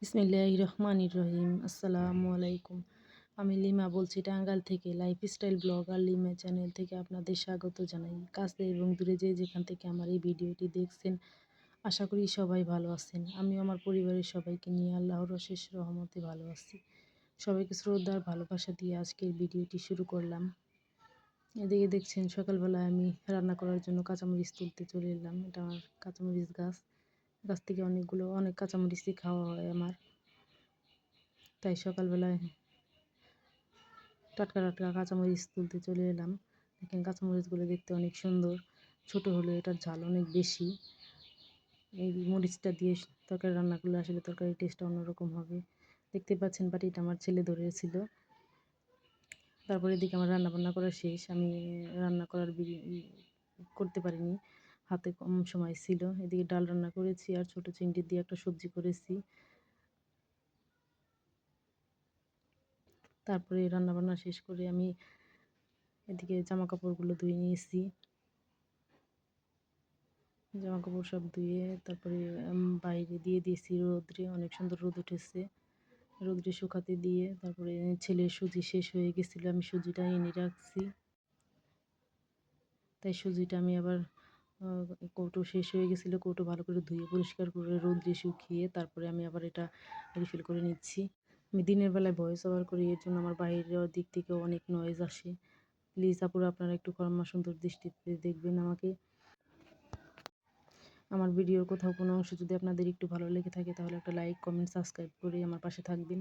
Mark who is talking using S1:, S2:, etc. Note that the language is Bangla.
S1: বিসমিল্লাহির রহমানির রহিম। আসসালামু আলাইকুম। আমি লিমা বলছি টাঙ্গাইল থেকে। লাইফস্টাইল ব্লগার লিমা চ্যানেল থেকে আপনাদের স্বাগত জানাই। কাছে এবং দূরে যেখান থেকে আমার এই ভিডিওটি দেখছেন, আশা করি সবাই ভালো আছেন। আমিও আমার পরিবারের সবাইকে নিয়ে আল্লাহর অশেষ রহমতে ভালো আছি। সবাইকে শ্রদ্ধা আর ভালোবাসা দিয়ে আজকের ভিডিওটি শুরু করলাম। এদিকে দেখছেন সকালবেলায় আমি রান্না করার জন্য কাঁচামরিচ তুলতে চলে এলাম। এটা আমার কাঁচামরিচ গাছ থেকে অনেক কাঁচামরিচই খাওয়া হয় আমার। তাই সকালবেলায় টাটকা টাটকা কাঁচামরিচ তুলতে চলে এলাম। দেখেন কাঁচামরিচগুলো দেখতে অনেক সুন্দর, ছোট হলে এটার ঝাল অনেক বেশি। এই মরিচটা দিয়ে তরকারি রান্না করলে আসলে তরকারির টেস্টটা অন্যরকম হবে। দেখতে পাচ্ছেন বাটিটা আমার ছেলে ধরেছিল। তারপরে এদিকে আমার রান্না বান্না করা শেষ। আমি রান্না করতে পারিনি, হাতে কম সময় ছিল। এদিকে ডাল রান্না করেছি আর ছোটো চিংড়ি দিয়ে একটা সবজি করেছি। তারপরে রান্নাবান্না শেষ করে আমি এদিকে জামা কাপড়গুলো ধুয়ে নিয়েছি। জামা কাপড় সব ধুয়ে তারপরে বাইরে দিয়ে দিয়েছি রোদ্রে। অনেক সুন্দর রোদ উঠেছে। রোদ্রে শুকাতে দিয়ে তারপরে ছেলের সুজি শেষ হয়ে গেছিলো, আমি সুজিটা এনে রাখছি। তাই সুজিটা আমি আবার কৌটো শেষ হয়ে গেছিলো, কৌটো ভালো করে ধুয়ে পরিষ্কার করে রোদ্রে শুকিয়ে তারপরে আমি আবার এটা রিফিল করে নিচ্ছি। আমি দিনের বেলায় ভয়েস ওভার করি, এর জন্য আমার বাইরের দিক থেকে অনেক নয়েজ আসে। প্লিজ আপুরা আপনারা একটু ক্ষমা সুন্দর দৃষ্টিতে দেখবেন আমাকে। আমার ভিডিওর কোথাও কোনো অংশ যদি আপনাদের একটু ভালো লেগে থাকে তাহলে একটা লাইক, কমেন্ট, সাবস্ক্রাইব করে আমার পাশে থাকবেন।